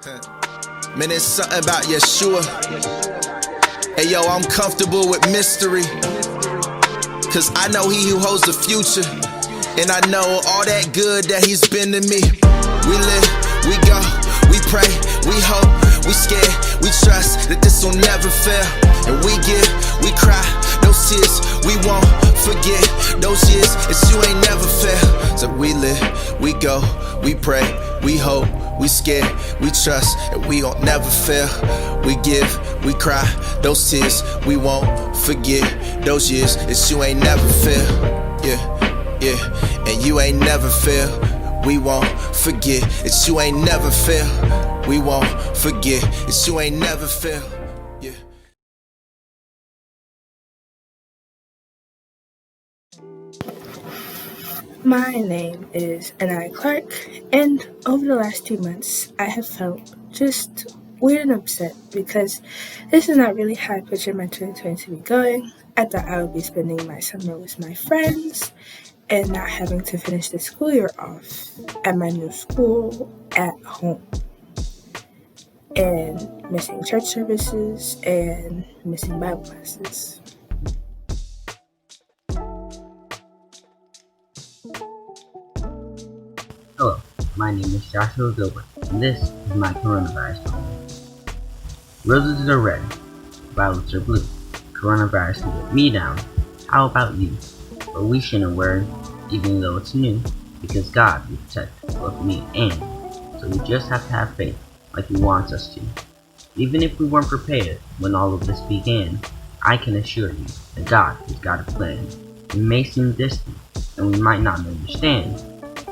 Man, it's something about Yeshua. Hey yo, I'm comfortable with mystery, cause I know he who holds the future, and I know all that good that he's been to me. We live, we go, we pray, we hope, we scared, we trust that this will never fail. And we give, we cry, those tears, we won't forget those years that you ain't never failed. So we live, we go, we pray, we hope, we scared, we trust, and we gon' never fail. We give, we cry, those tears, we won't forget those years that you ain't never fail. Yeah, and you ain't never fail. We won't forget that you ain't never fail. We won't forget that you ain't never fail. Yeah. My name is Anaya Clark, and over the last 2 months, I have felt just weird and upset because this is not really how I pictured my 2020 to be going. I thought I would be spending my summer with my friends and not having to finish the school year off at my new school at home, and missing church services and missing Bible classes. Hello, my name is Reggie Gilbert, and this is my coronavirus moment. Roses are red, violets are blue. Coronavirus can get me down. How about you? But we shouldn't worry, even though it's new, because God will protect both me and you. So we just have to have faith, like He wants us to. Even if we weren't prepared when all of this began, I can assure you that God has got a plan. We may seem distant, and we might not understand,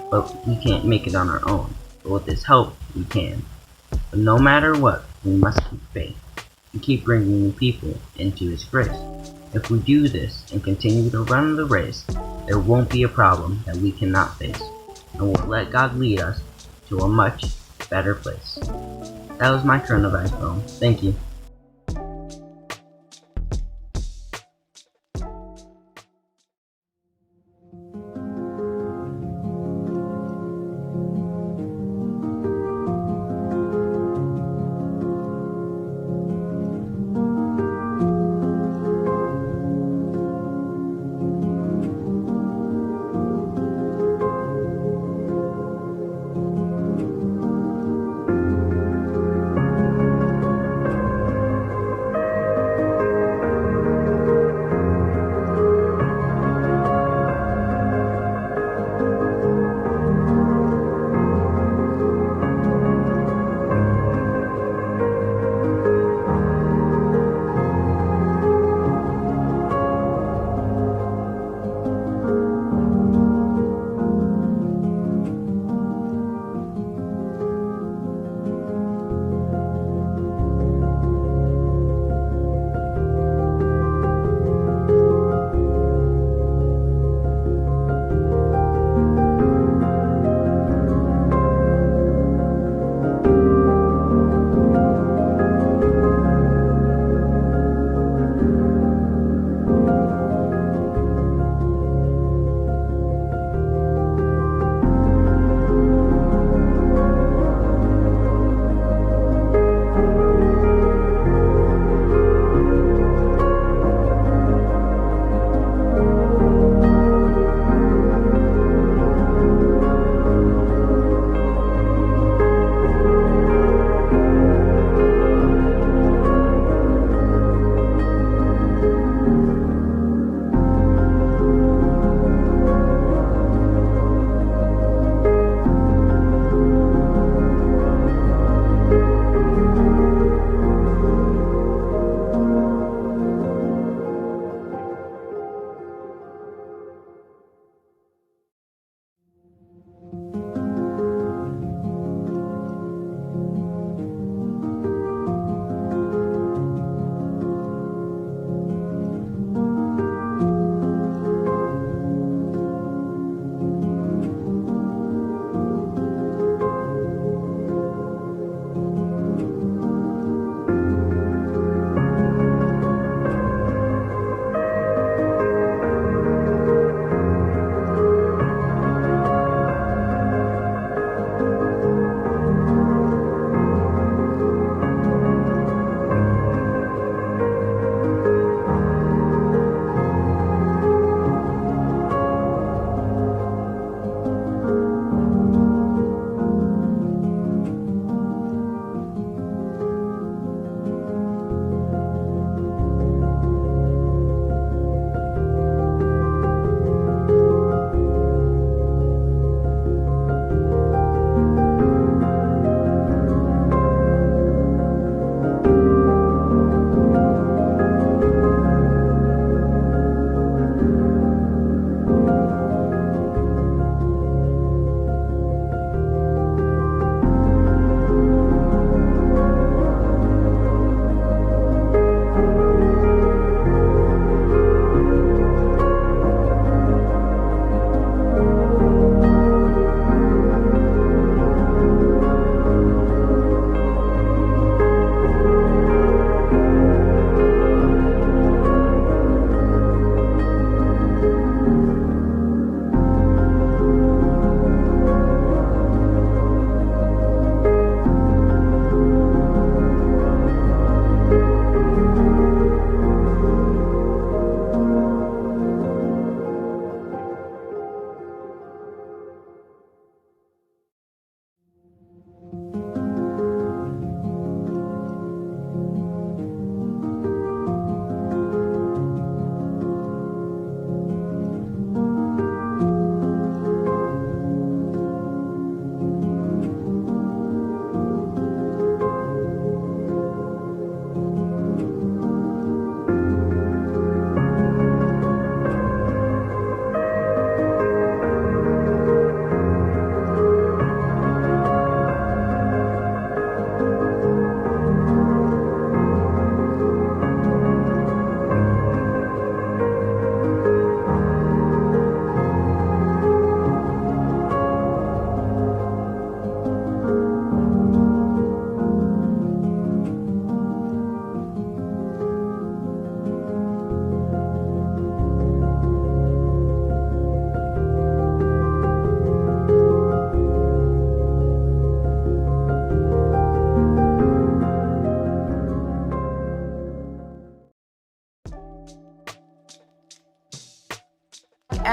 but we can't make it on our own. But with His help, we can. But no matter what, we must keep faith and keep bringing new people into His grace. If we do this and continue to run the race, there won't be a problem that we cannot face, and we'll let God lead us to a much better place. That was my coronavirus poem. Thank you.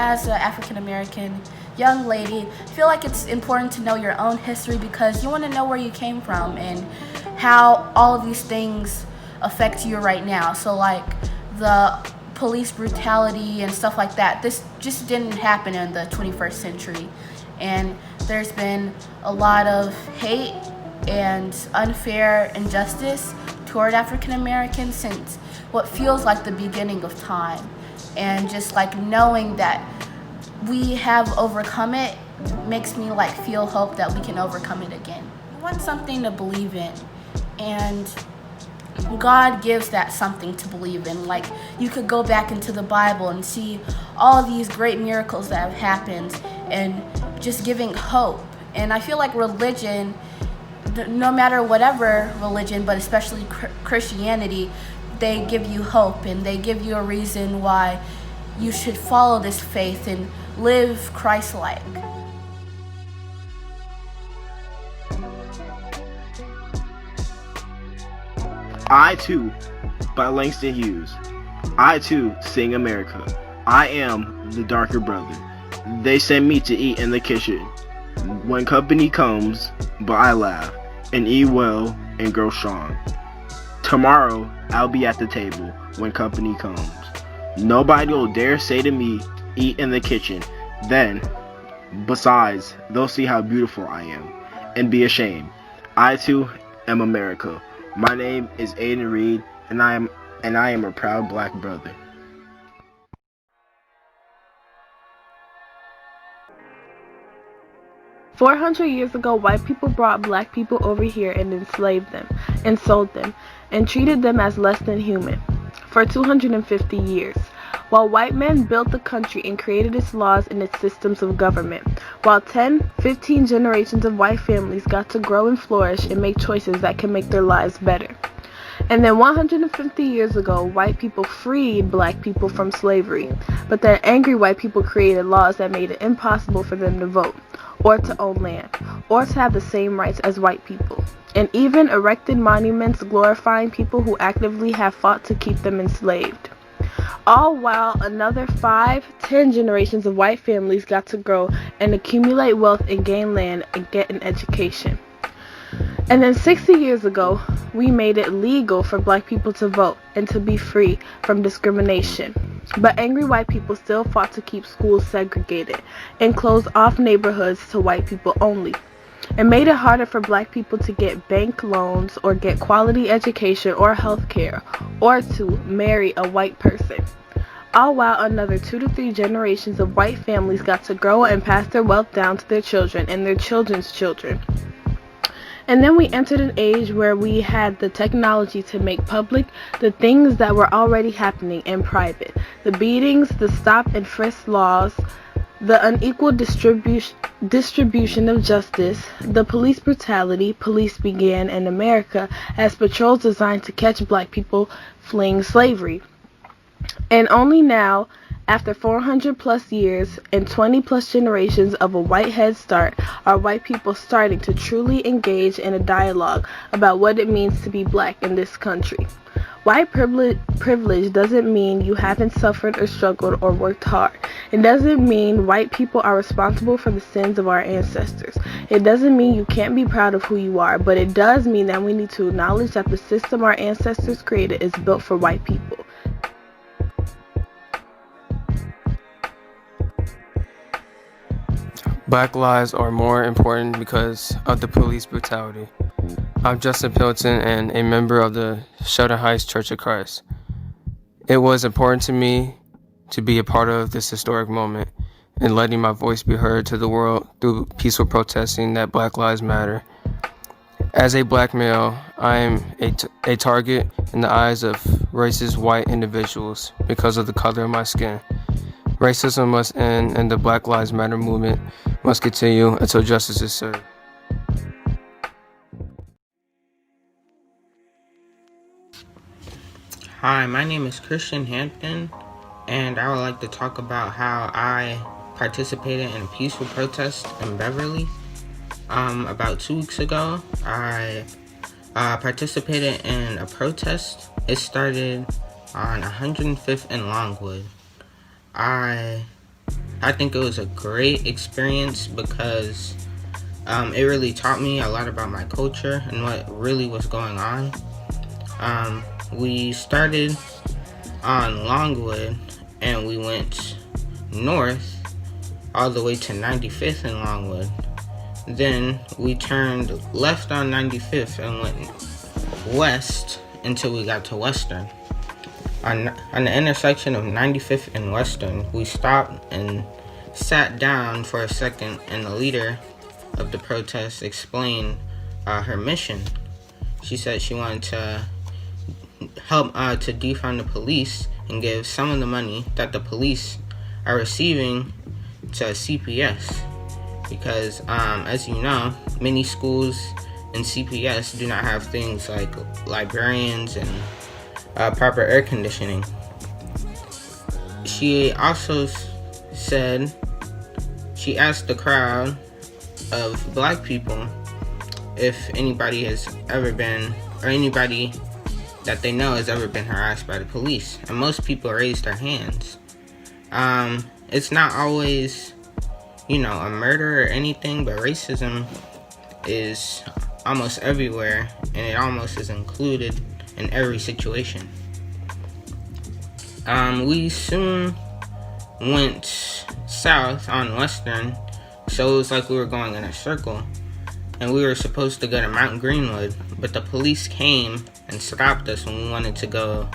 as an African American young lady, I feel like it's important to know your own history because you want to know where you came from and how all of these things affect you right now. So like the police brutality and stuff like that, this just didn't happen in the 21st century. And there's been a lot of hate and unfair injustice toward African Americans since what feels like the beginning of time. And just like knowing that we have overcome it makes me like feel hope that we can overcome it again. We want something to believe in, and God gives that something to believe in. Like you could go back into the Bible and see all these great miracles that have happened and just giving hope. And I feel like religion, no matter whatever religion, but especially Christianity, they give you hope and they give you a reason why you should follow this faith and live Christ-like. I Too by Langston Hughes. I too sing America. I am the darker brother. They send me to eat in the kitchen. When company comes, but I laugh and eat well and grow strong. Tomorrow I'll be at the table when company comes. Nobody will dare say to me, eat in the kitchen. Then, besides, they'll see how beautiful I am and be ashamed. I too am America. My name is Aiden Reed, and I am a proud black brother. "400 years ago, white people brought black people over here and enslaved them, and sold them, and treated them as less than human. For 250 years, while white men built the country and created its laws and its systems of government, while 10, 15 generations of white families got to grow and flourish and make choices that can make their lives better. And then 150 years ago, white people freed black people from slavery, but then angry white people created laws that made it impossible for them to vote, or to own land, or to have the same rights as white people, and even erected monuments glorifying people who actively have fought to keep them enslaved. All while another 5, 10 generations of white families got to grow and accumulate wealth and gain land and get an education. And then 60 years ago, we made it legal for black people to vote and to be free from discrimination. But angry white people still fought to keep schools segregated and closed off neighborhoods to white people only, and made it harder for black people to get bank loans or get quality education or health care or to marry a white person. All while another 2 to 3 generations of white families got to grow and pass their wealth down to their children and their children's children. And then we entered an age where we had the technology to make public the things that were already happening in private. The beatings, the stop and frisk laws, the unequal distribution of justice, the police brutality. Police began in America as patrols designed to catch black people fleeing slavery. And only now, after 400 plus years and 20 plus generations of a white head start, are white people starting to truly engage in a dialogue about what it means to be black in this country. White privilege doesn't mean you haven't suffered or struggled or worked hard. It doesn't mean white people are responsible for the sins of our ancestors. It doesn't mean you can't be proud of who you are, but it does mean that we need to acknowledge that the system our ancestors created is built for white people. Black lives are more important because of the police brutality. I'm Justin Pendleton and a member of the Sheldon Heights Church of Christ. It was important to me to be a part of this historic moment and letting my voice be heard to the world through peaceful protesting that Black Lives Matter. As a black male, I am a target in the eyes of racist white individuals because of the color of my skin. Racism must end and the Black Lives Matter movement must continue until justice is served. Hi, my name is Christian Hampton, and I would like to talk about how I participated in a peaceful protest in Beverly. About 2 weeks ago, I participated in a protest. It started on 105th and Longwood. I I think it was a great experience because it really taught me a lot about my culture and what really was going on. We started on Longwood and we went north all the way to 95th and Longwood. Then we turned left on 95th and went west until we got to Western. On the intersection of 95th and Western, we stopped and sat down for a second, and the leader of the protest explained her mission. She said she wanted to help to defund the police and give some of the money that the police are receiving to CPS. Because, as you know, many schools and CPS do not have things like librarians and proper air conditioning. She also said she asked the crowd of black people if anybody has ever been, or anybody that they know has ever been harassed by the police, and most people raised their hands. It's not always, a murder or anything, but racism is almost everywhere, and it almost is included in every situation. We soon went south on Western, so it was like we were going in a circle, and we were supposed to go to Mount Greenwood, but the police came and stopped us when we wanted to go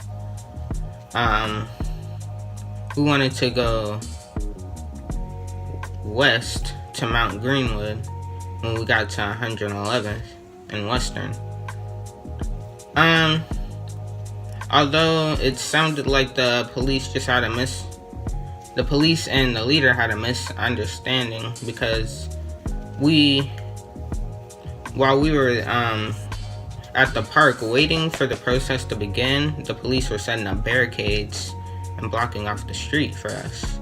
west to Mount Greenwood when we got to 111th and Western. Although it sounded like the police and the leader had a misunderstanding, because while we were at the park waiting for the protest to begin, the police were setting up barricades and blocking off the street for us.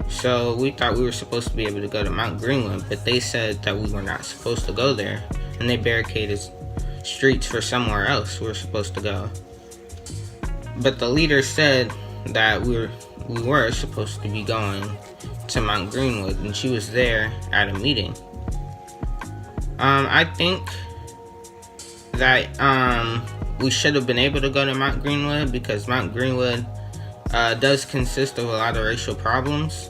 So we thought we were supposed to be able to go to Mount Greenwood, but they said that we were not supposed to go there, and they barricaded streets for somewhere else we were supposed to go. But the leader said that we were supposed to be going to Mount Greenwood, and she was there at a meeting. I think that we should have been able to go to Mount Greenwood, because Mount Greenwood does consist of a lot of racial problems.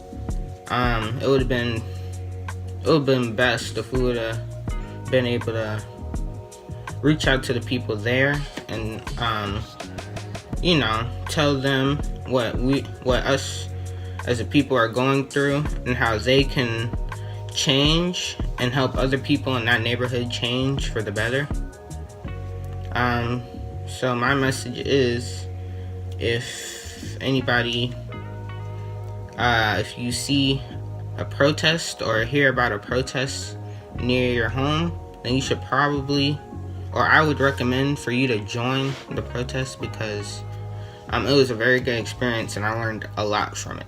It would have been best if we would have been able to reach out to the people there and tell them what us as a people are going through and how they can change and help other people in that neighborhood change for the better. So my message is, if anybody, if you see a protest or hear about a protest near your home, then you should probably, or I would recommend for you to join the protest, because it was a very good experience and I learned a lot from it.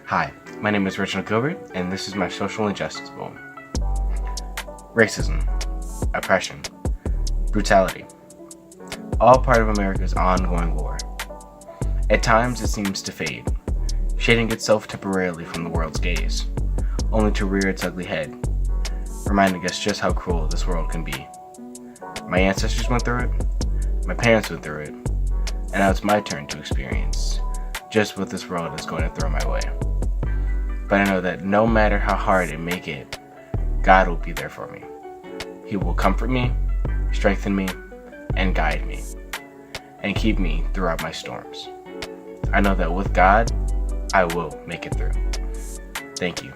Hi, my name is Reggie Gilbert, and this is my social injustice poem. Racism, oppression, brutality, all part of America's ongoing war. At times it seems to fade, shading itself temporarily from the world's gaze, only to rear its ugly head, reminding us just how cruel this world can be. My ancestors went through it, my parents went through it, and now it's my turn to experience just what this world is going to throw my way. But I know that no matter how hard it may get, God will be there for me. He will comfort me, strengthen me, and guide me, and keep me throughout my storms. I know that with God, I will make it through. Thank you.